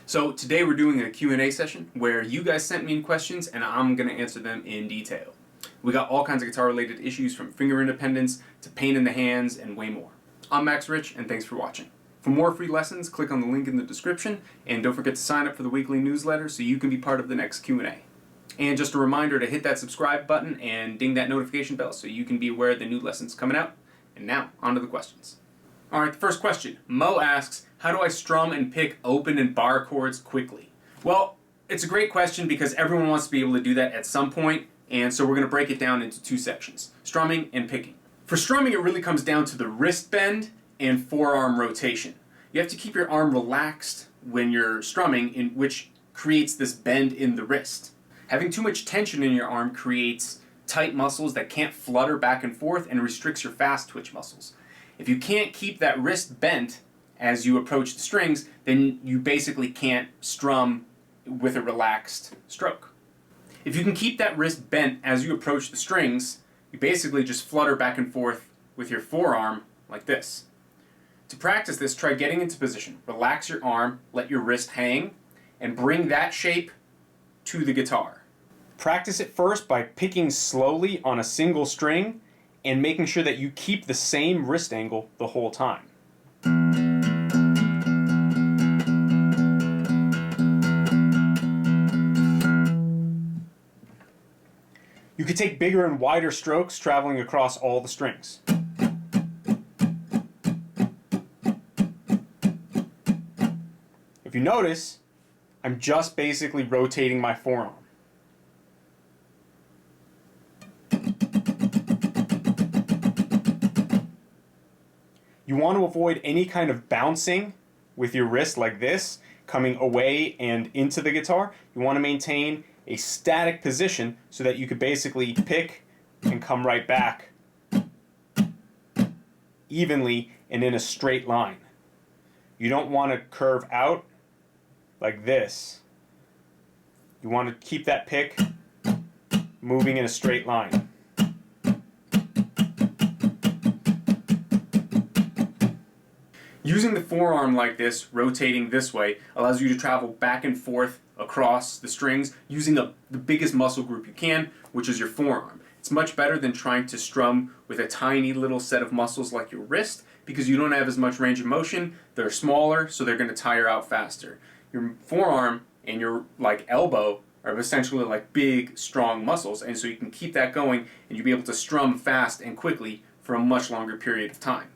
So today we're doing a Q&A session where you guys sent me in questions and I'm going to answer them in detail. We got all kinds of guitar related issues from finger independence to pain in the hands and way more. I'm Max Rich and thanks for watching. For more free lessons, click on the link in the description and don't forget to sign up for the weekly newsletter so you can be part of the next Q&A. And just a reminder to hit that subscribe button and ding that notification bell so you can be aware of the new lessons coming out. And now, on to the questions. Alright, the first question. Mo asks, how do I strum and pick open and bar chords quickly? Well, it's a great question because everyone wants to be able to do that at some point, and so we're going to break it down into two sections, strumming and picking. For strumming, it really comes down to the wrist bend and forearm rotation. You have to keep your arm relaxed when you're strumming, which creates this bend in the wrist. Having too much tension in your arm creates tight muscles that can't flutter back and forth and restricts your fast twitch muscles. If you can't keep that wrist bent as you approach the strings, then you basically can't strum with a relaxed stroke. If you can keep that wrist bent as you approach the strings, you basically just flutter back and forth with your forearm like this. To practice this, try getting into position. Relax your arm, let your wrist hang, and bring that shape to the guitar. Practice it first by picking slowly on a single string and making sure that you keep the same wrist angle the whole time. You could take bigger and wider strokes traveling across all the strings. If you notice, I'm just basically rotating my forearm. You want to avoid any kind of bouncing with your wrist like this, coming away and into the guitar. You want to maintain a static position so that you could basically pick and come right back evenly and in a straight line. You don't want to curve out like this. You want to keep that pick moving in a straight line. Using the forearm like this, rotating this way, allows you to travel back and forth across the strings using the biggest muscle group you can, which is your forearm. It's much better than trying to strum with a tiny little set of muscles like your wrist because you don't have as much range of motion. They're smaller, so they're going to tire out faster. Your forearm and your elbow are essentially like big, strong muscles, and so you can keep that going and you'll be able to strum fast and quickly for a much longer period of time.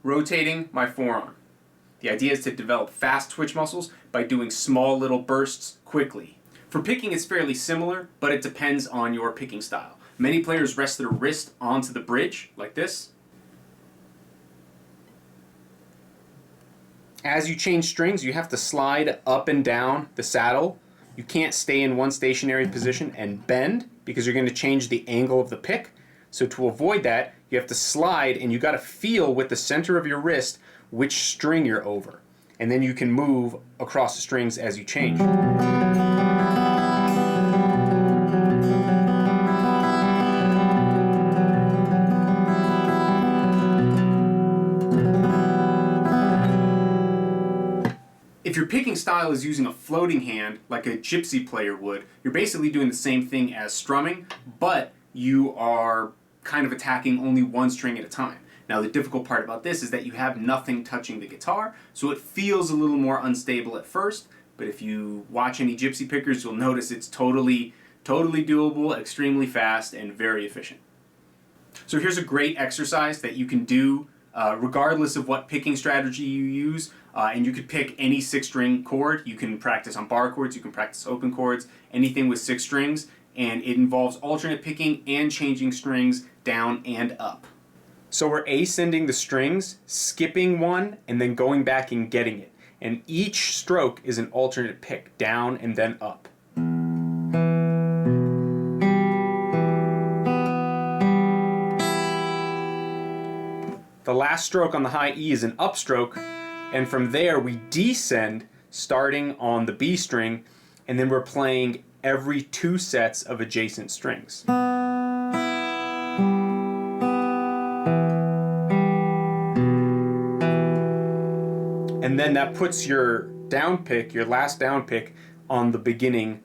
Rotating my forearm. The idea is to develop fast twitch muscles by doing small little bursts quickly. For picking, it's fairly similar, but it depends on your picking style. Many players rest their wrist onto the bridge, like this. As you change strings, you have to slide up and down the saddle. You can't stay in one stationary position and bend because you're going to change the angle of the pick. So to avoid that, you have to slide and you got to feel with the center of your wrist which string you're over. And then you can move across the strings as you change. If your picking style is using a floating hand, like a gypsy player would, you're basically doing the same thing as strumming, but you are kind of attacking only one string at a time. Now the difficult part about this is that you have nothing touching the guitar, so it feels a little more unstable at first, but if you watch any gypsy pickers, you'll notice it's totally doable, extremely fast, and very efficient. So here's a great exercise that you can do regardless of what picking strategy you use, and you could pick any 6-string chord. You can practice on bar chords, you can practice open chords, anything with 6 strings, and it involves alternate picking and changing strings down and up. So we're ascending the strings, skipping one, and then going back and getting it. And each stroke is an alternate pick, down and then up. The last stroke on the high E is an upstroke, and from there we descend starting on the B string, and then we're playing every 2 sets of adjacent strings. And then that puts your down pick, your last down pick, on the beginning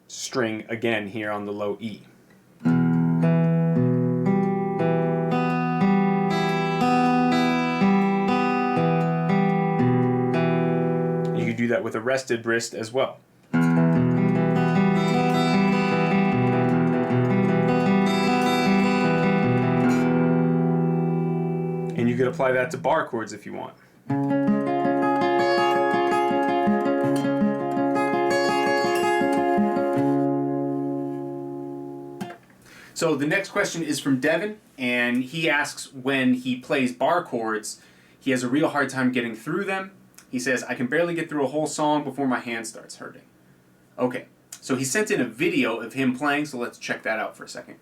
string again here on the low E. You could do that with a rested wrist as well. And you could apply that to bar chords if you want. So the next question is from Devin, and he asks when he plays bar chords, he has a real hard time getting through them. He says, I can barely get through a whole song before my hand starts hurting. Okay, so he sent in a video of him playing, so let's check that out for a second.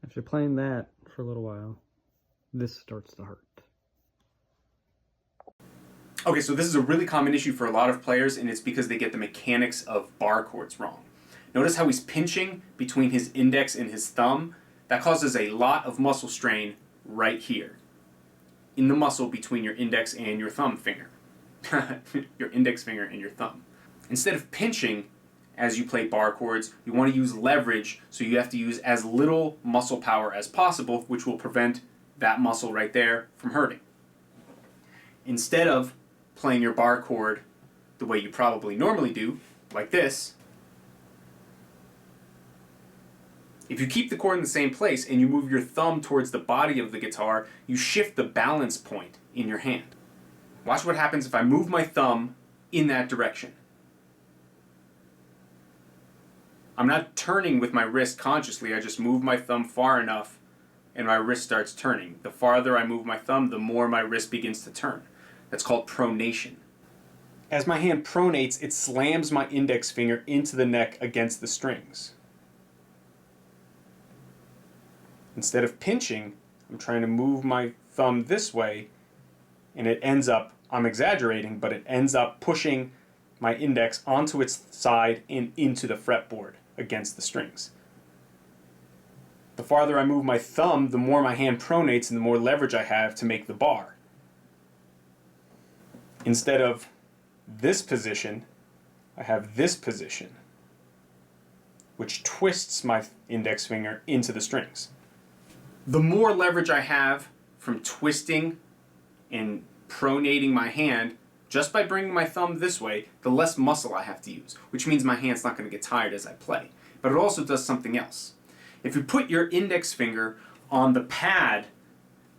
After playing that for a little while, this starts to hurt. Okay, so this is a really common issue for a lot of players, and it's because they get the mechanics of bar chords wrong. Notice how he's pinching between his index and his thumb. That causes a lot of muscle strain right here, in the muscle between your index and your thumb finger. Your index finger and your thumb. Instead of pinching as you play bar chords, you want to use leverage, so you have to use as little muscle power as possible, which will prevent that muscle right there from hurting. Instead of playing your bar chord the way you probably normally do, like this, if you keep the chord in the same place and you move your thumb towards the body of the guitar, you shift the balance point in your hand. Watch what happens if I move my thumb in that direction. I'm not turning with my wrist consciously, I just move my thumb far enough and my wrist starts turning. The farther I move my thumb, the more my wrist begins to turn. That's called pronation. As my hand pronates, it slams my index finger into the neck against the strings. Instead of pinching, I'm trying to move my thumb this way, and it ends up, I'm exaggerating, but it ends up pushing my index onto its side and into the fretboard against the strings. The farther I move my thumb, the more my hand pronates and the more leverage I have to make the bar. Instead of this position, I have this position, which twists my index finger into the strings. The more leverage I have from twisting and pronating my hand, just by bringing my thumb this way, the less muscle I have to use, which means my hand's not going to get tired as I play. But it also does something else. If you put your index finger on the pad,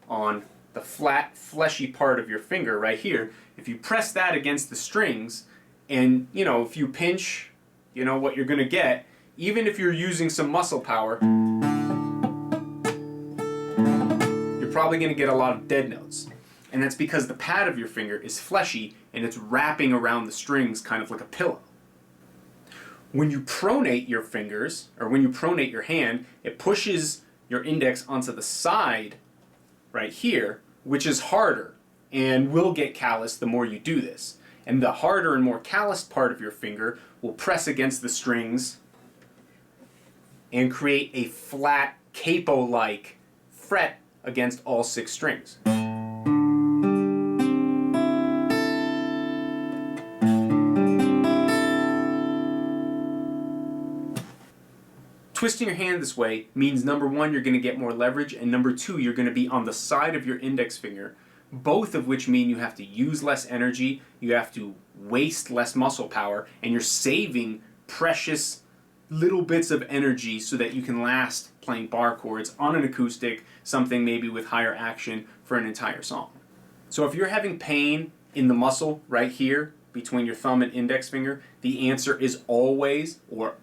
on the flat, fleshy part of your finger right here, if you press that against the strings, and, if you pinch, what you're going to get, even if you're using some muscle power, you're probably going to get a lot of dead notes. And that's because the pad of your finger is fleshy and it's wrapping around the strings kind of like a pillow. When you pronate your fingers, or when you pronate your hand, it pushes your index onto the side right here, which is harder and will get calloused the more you do this. And the harder and more calloused part of your finger will press against the strings and create a flat, capo-like fret against all 6 strings. Twisting your hand this way means, number 1, you're going to get more leverage, and number 2, you're going to be on the side of your index finger, both of which mean you have to use less energy, you have to waste less muscle power, and you're saving precious little bits of energy so that you can last playing bar chords on an acoustic, something maybe with higher action, for an entire song. So if you're having pain in the muscle right here between your thumb and index finger, the answer is always, or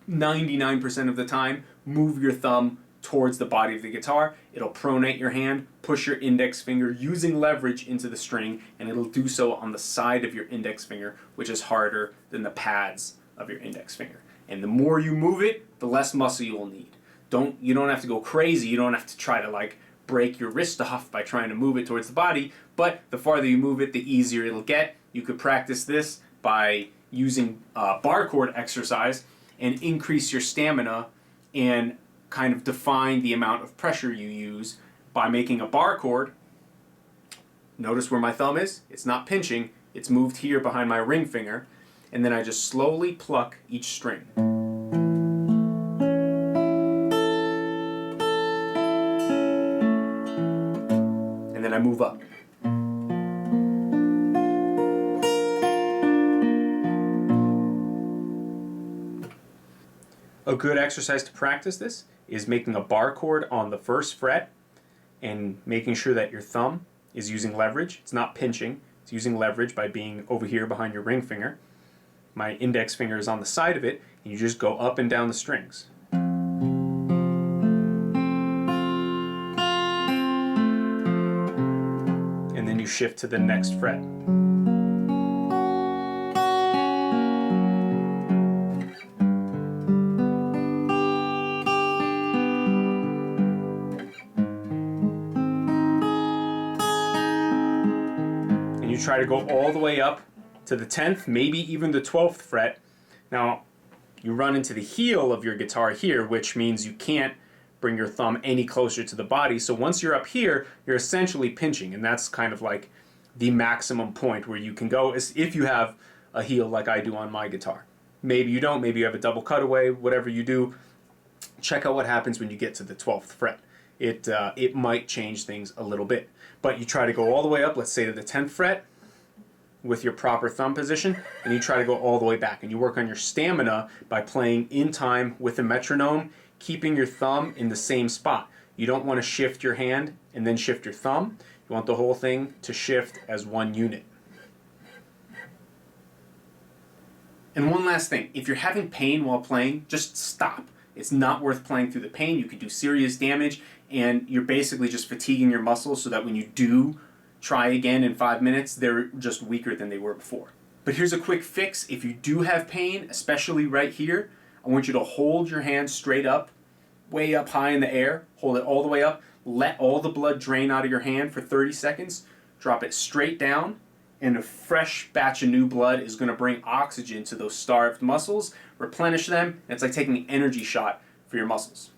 99% of the time, move your thumb towards the body of the guitar. It'll pronate your hand, push your index finger using leverage into the string, and it'll do so on the side of your index finger, which is harder than the pads of your index finger. And the more you move it, the less muscle you will need. You don't have to go crazy. You don't have to try to like break your wrist off by trying to move it towards the body, but the farther you move it, the easier it'll get. You could practice this by using bar chord exercise and increase your stamina and kind of define the amount of pressure you use by making a bar chord. Notice where my thumb is? It's not pinching, it's moved here behind my ring finger, and then I just slowly pluck each string. And then I move up. A good exercise to practice this is making a bar chord on the first fret and making sure that your thumb is using leverage. It's not pinching, it's using leverage by being over here behind your ring finger. My index finger is on the side of it, and you just go up and down the strings. And then you shift to the next fret. Try to go all the way up to the 10th, maybe even the 12th fret. Now, you run into the heel of your guitar here, which means you can't bring your thumb any closer to the body. So once you're up here, you're essentially pinching, and that's kind of like the maximum point where you can go if you have a heel like I do on my guitar. Maybe you don't, maybe you have a double cutaway, whatever you do, check out what happens when you get to the 12th fret. It might change things a little bit. But you try to go all the way up, let's say to the 10th fret, with your proper thumb position, and you try to go all the way back. And you work on your stamina by playing in time with a metronome, keeping your thumb in the same spot. You don't want to shift your hand and then shift your thumb. You want the whole thing to shift as one unit. And one last thing, if you're having pain while playing, just stop. It's not worth playing through the pain. You could do serious damage, and you're basically just fatiguing your muscles so that when you do try again in 5 minutes, they're just weaker than they were before. But here's a quick fix. If you do have pain, especially right here, I want you to hold your hand straight up, way up high in the air. Hold it all the way up. Let all the blood drain out of your hand for 30 seconds. Drop it straight down, and a fresh batch of new blood is going to bring oxygen to those starved muscles, replenish them, and it's like taking an energy shot for your muscles.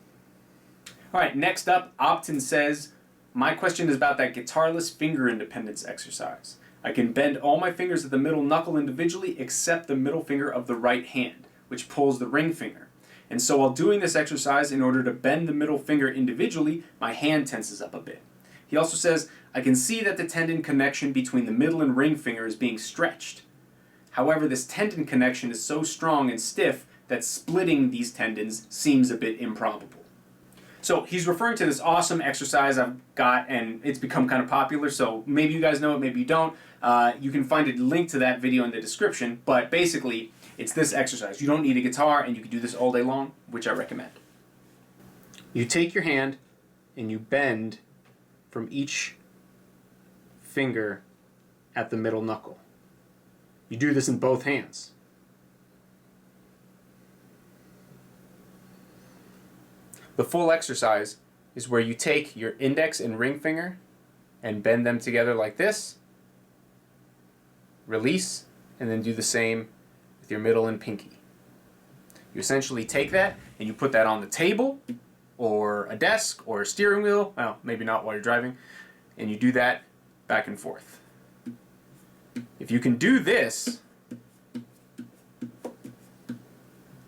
All right, next up, Optin says, my question is about that guitarless finger independence exercise. I can bend all my fingers at the middle knuckle individually except the middle finger of the right hand, which pulls the ring finger. And so while doing this exercise, in order to bend the middle finger individually, my hand tenses up a bit. He also says, I can see that the tendon connection between the middle and ring finger is being stretched. However, this tendon connection is so strong and stiff that splitting these tendons seems a bit improbable. So he's referring to this awesome exercise I've got, and it's become kind of popular, so maybe you guys know it, maybe you don't. You can find a link to that video in the description, but basically, it's this exercise. You don't need a guitar, and you can do this all day long, which I recommend. You take your hand, and you bend from each finger at the middle knuckle. You do this in both hands. The full exercise is where you take your index and ring finger and bend them together like this, release, and then do the same with your middle and pinky. You essentially take that and you put that on the table or a desk or a steering wheel, well, maybe not while you're driving, and you do that back and forth. If you can do this,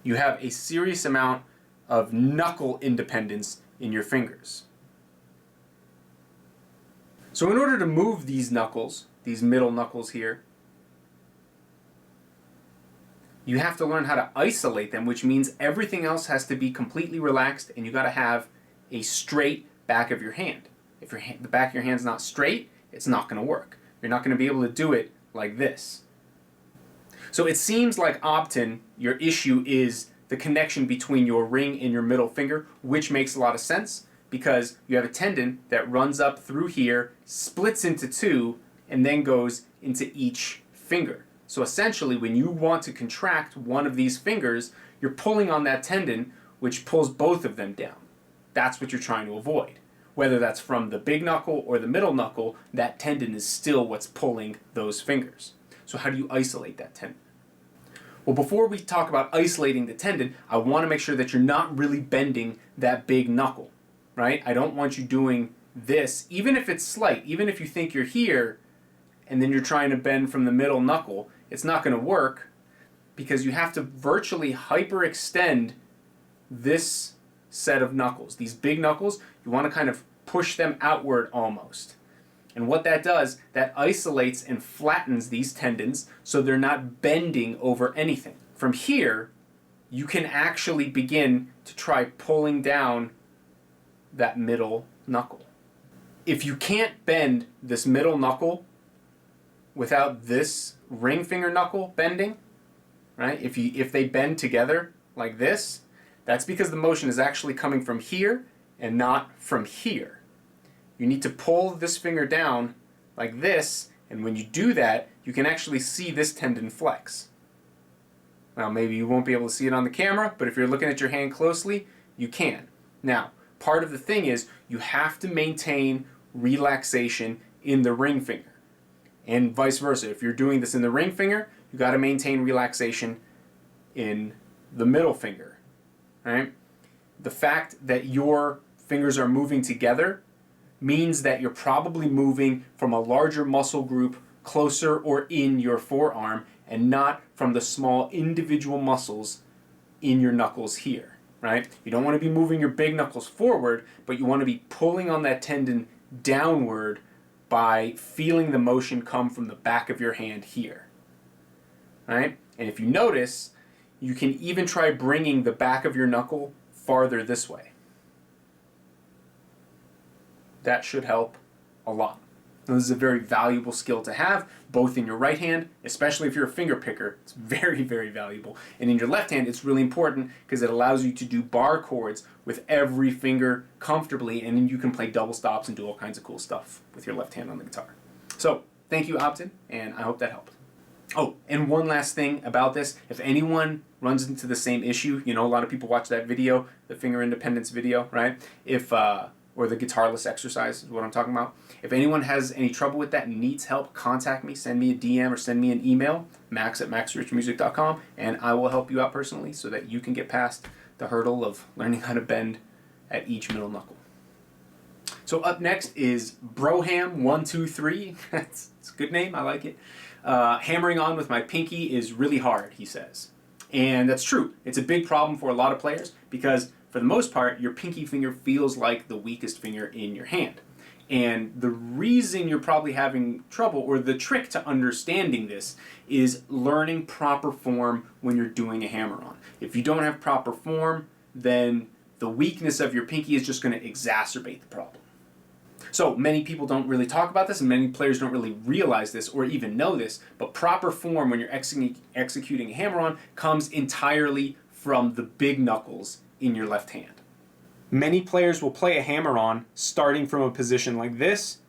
you have a serious amount of knuckle independence in your fingers. So in order to move these knuckles, these middle knuckles here, you have to learn how to isolate them, which means everything else has to be completely relaxed, and you got to have a straight back of your hand. If the back of your hand's not straight, it's not going to work. You're not going to be able to do it like this. So it seems like Optin, your issue is the connection between your ring and your middle finger, which makes a lot of sense because you have a tendon that runs up through here, splits into two, and then goes into each finger. So essentially, when you want to contract one of these fingers, you're pulling on that tendon, which pulls both of them down. That's what you're trying to avoid. Whether that's from the big knuckle or the middle knuckle, that tendon is still what's pulling those fingers. So how do you isolate that tendon? Well, before we talk about isolating the tendon, I want to make sure that you're not really bending that big knuckle, right? I don't want you doing this, even if it's slight, even if you think you're here and then you're trying to bend from the middle knuckle, it's not going to work because you have to virtually hyperextend this set of knuckles. These big knuckles, you want to kind of push them outward almost. And what that does, that isolates and flattens these tendons so they're not bending over anything. From here, you can actually begin to try pulling down that middle knuckle. If you can't bend this middle knuckle without this ring finger knuckle bending, right? If they bend together like this, that's because the motion is actually coming from here and not from here. You need to pull this finger down like this, and when you do that, you can actually see this tendon flex. Now, maybe you won't be able to see it on the camera, but if you're looking at your hand closely, you can. Now, part of the thing is you have to maintain relaxation in the ring finger, and vice versa. If you're doing this in the ring finger, you got to maintain relaxation in the middle finger, right? The fact that your fingers are moving together means that you're probably moving from a larger muscle group closer or in your forearm and not from the small individual muscles in your knuckles here, right? You don't want to be moving your big knuckles forward, but you want to be pulling on that tendon downward by feeling the motion come from the back of your hand here, right? And if you notice, you can even try bringing the back of your knuckle farther this way. That should help a lot. Now, this is a very valuable skill to have, both in your right hand, especially if you're a finger picker. It's very, very valuable. And in your left hand, it's really important because it allows you to do bar chords with every finger comfortably, and then you can play double stops and do all kinds of cool stuff with your left hand on the guitar. So, thank you, Optin, and I hope that helped. Oh, and one last thing about this. If anyone runs into the same issue, you know, a lot of people watch that video, the finger independence video, right? Or the Guitarless exercise is what I'm talking about. If anyone has any trouble with that and needs help, contact me, send me a DM or send me an email, max@maxrichmusic.com, and I will help you out personally so that you can get past the hurdle of learning how to bend at each middle knuckle. So up next is Broham123. It's a good name, I like it. Hammering on with my pinky is really hard, he says. And that's true. It's a big problem for a lot of players because for the most part, your pinky finger feels like the weakest finger in your hand. And the reason you're probably having trouble, or the trick to understanding this, is learning proper form when you're doing a hammer-on. If you don't have proper form, then the weakness of your pinky is just going to exacerbate the problem. So many people don't really talk about this, and many players don't really realize this or even know this, but proper form when you're executing a hammer-on comes entirely from the big knuckles in your left hand. Many players will play a hammer-on starting from a position like this,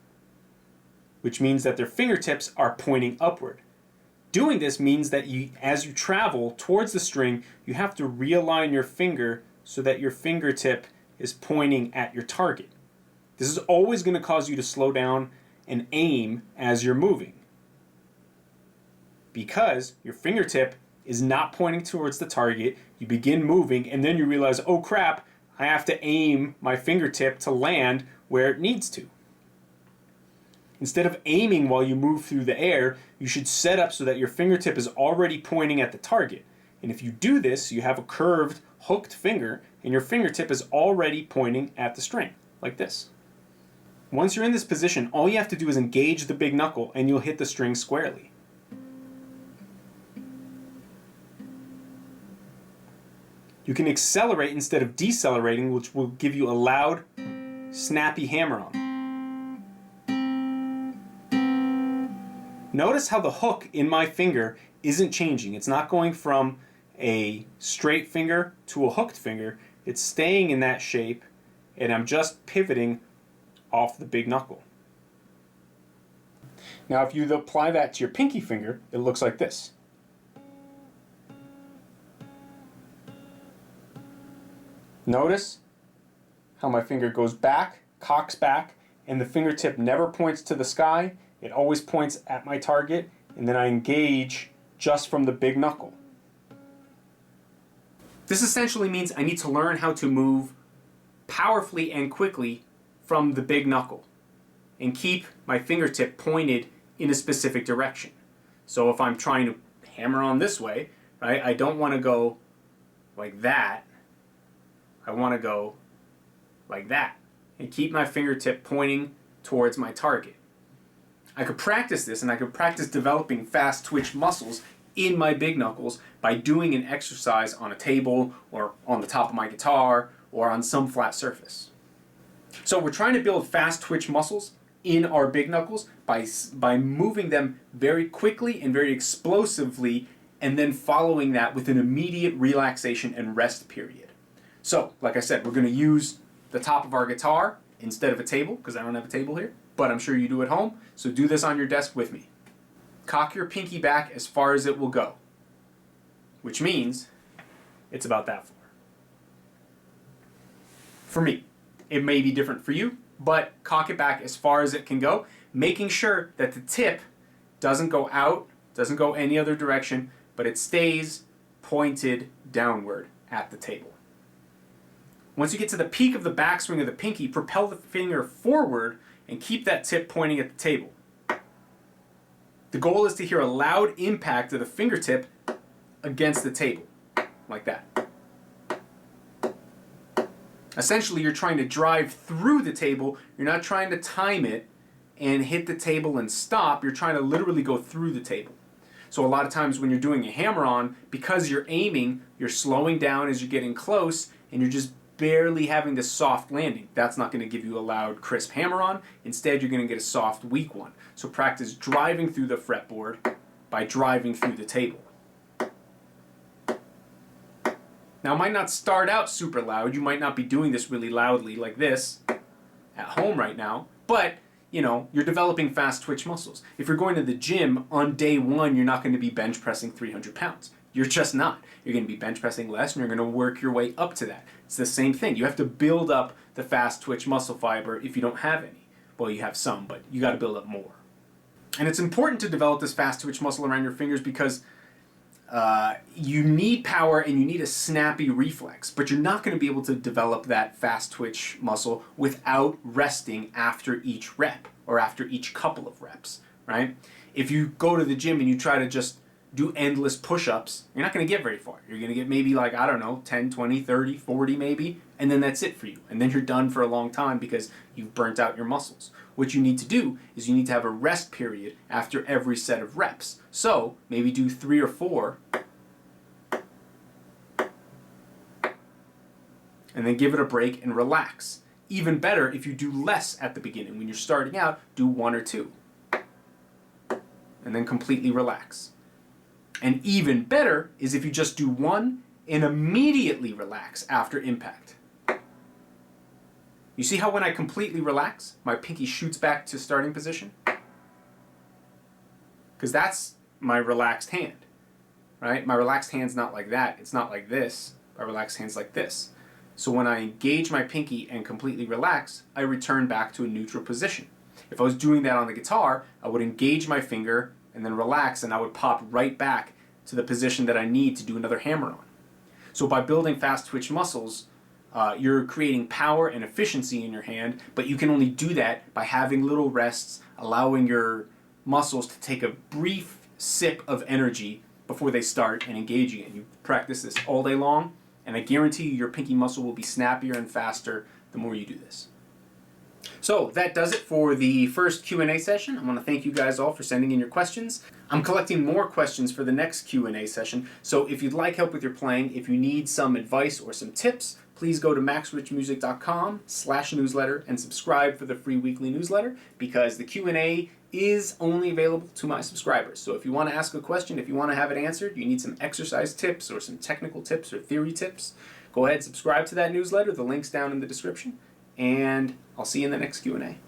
which means that their fingertips are pointing upward. Doing this means that as you travel towards the string, you have to realign your finger so that your fingertip is pointing at your target. This is always going to cause you to slow down and aim as you're moving, because your fingertip is not pointing towards the target. You begin moving and then you realize, oh crap, I have to aim my fingertip to land where it needs to. Instead of aiming while you move through the air, you should set up so that your fingertip is already pointing at the target. And if you do this, you have a curved, hooked finger, and your fingertip is already pointing at the string, like this. Once you're in this position, all you have to do is engage the big knuckle and you'll hit the string squarely. You can accelerate instead of decelerating, which will give you a loud, snappy hammer-on. Notice how the hook in my finger isn't changing. It's not going from a straight finger to a hooked finger, it's staying in that shape, and I'm just pivoting off the big knuckle. Now if you apply that to your pinky finger, it looks like this. Notice how my finger goes back, cocks back, and the fingertip never points to the sky. It always points at my target, and then I engage just from the big knuckle. This essentially means I need to learn how to move powerfully and quickly from the big knuckle and keep my fingertip pointed in a specific direction. So if I'm trying to hammer on this way, right, I don't want to go like that. I want to go like that and keep my fingertip pointing towards my target. I could practice this, and I could practice developing fast twitch muscles in my big knuckles by doing an exercise on a table or on the top of my guitar or on some flat surface. So we're trying to build fast twitch muscles in our big knuckles by moving them very quickly and very explosively, and then following that with an immediate relaxation and rest period. So, like I said, we're going to use the top of our guitar instead of a table, because I don't have a table here, but I'm sure you do at home, so do this on your desk with me. Cock your pinky back as far as it will go, which means it's about that far. For me, it may be different for you, but cock it back as far as it can go, making sure that the tip doesn't go out, doesn't go any other direction, but it stays pointed downward at the table. Once you get to the peak of the backswing of the pinky, propel the finger forward and keep that tip pointing at the table. The goal is to hear a loud impact of the fingertip against the table, like that. Essentially, you're trying to drive through the table. You're not trying to time it and hit the table and stop. You're trying to literally go through the table. So a lot of times when you're doing a hammer-on, because you're aiming, you're slowing down as you're getting close, and you're just barely having this soft landing. That's not going to give you a loud, crisp hammer-on. Instead, you're going to get a soft, weak one. So practice driving through the fretboard by driving through the table. Now, it might not start out super loud. You might not be doing this really loudly like this at home right now, but you know, you're developing fast twitch muscles. If you're going to the gym, on day one, you're not going to be bench pressing 300 pounds. You're just not. You're going to be bench pressing less, and you're going to work your way up to that. It's the same thing. You have to build up the fast twitch muscle fiber if you don't have any. Well, you have some, but you got to build up more. And it's important to develop this fast twitch muscle around your fingers because you need power and you need a snappy reflex, but you're not going to be able to develop that fast twitch muscle without resting after each rep or after each couple of reps, right? If you go to the gym and you try to just do endless push-ups, you're not going to get very far. You're going to get maybe like, I don't know, 10, 20, 30, 40 maybe, and then that's it for you. And then you're done for a long time because you've burnt out your muscles. What you need to do is you need to have a rest period after every set of reps. So maybe do 3 or 4, and then give it a break and relax. Even better if you do less at the beginning. When you're starting out, do 1 or 2, and then completely relax. And even better is if you just do 1 and immediately relax after impact. You see how when I completely relax, my pinky shoots back to starting position? Because that's my relaxed hand, right? My relaxed hand's not like that. It's not like this. My relaxed hand's like this. So when I engage my pinky and completely relax, I return back to a neutral position. If I was doing that on the guitar, I would engage my finger and then relax, and I would pop right back to the position that I need to do another hammer on. So by building fast twitch muscles, you're creating power and efficiency in your hand, but you can only do that by having little rests, allowing your muscles to take a brief sip of energy before they start and engaging it. You practice this all day long, and I guarantee you your pinky muscle will be snappier and faster the more you do this. So that does it for the first Q&A session. I want to thank you guys all for sending in your questions. I'm collecting more questions for the next Q&A session, so if you'd like help with your playing, if you need some advice or some tips, please go to maxrichmusic.com/newsletter and subscribe for the free weekly newsletter, because the Q&A is only available to my subscribers. So if you want to ask a question, if you want to have it answered, you need some exercise tips or some technical tips or theory tips, go ahead and subscribe to that newsletter. The link's down in the description, and I'll see you in the next Q&A.